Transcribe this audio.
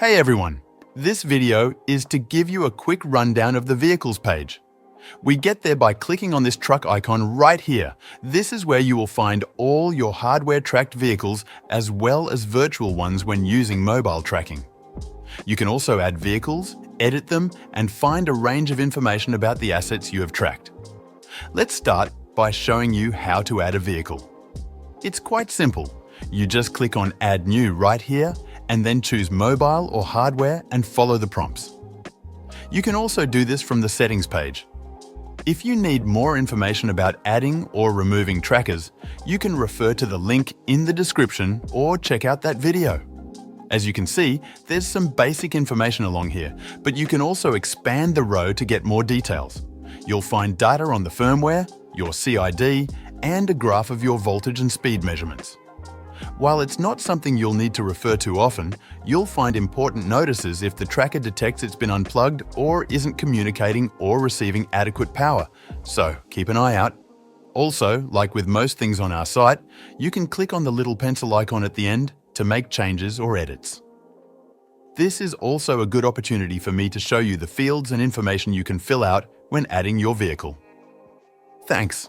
Hey everyone! This video is to give you a quick rundown of the Vehicles page. We get there by clicking on this truck icon right here. This is where you will find all your hardware-tracked vehicles as well as virtual ones when using mobile tracking. You can also add vehicles, edit them, and find a range of information about the assets you have tracked. Let's start by showing you how to add a vehicle. It's quite simple. You just click on Add New right here and then choose Mobile or Hardware and follow the prompts. You can also do this from the Settings page. If you need more information about adding or removing trackers, you can refer to the link in the description or check out that video. As you can see, there's some basic information along here, but you can also expand the row to get more details. You'll find data on the firmware, your CID, and a graph of your voltage and speed measurements. While it's not something you'll need to refer to often, you'll find important notices if the tracker detects it's been unplugged or isn't communicating or receiving adequate power, so keep an eye out. Also, like with most things on our site, you can click on the little pencil icon at the end to make changes or edits. This is also a good opportunity for me to show you the fields and information you can fill out when adding your vehicle. Thanks.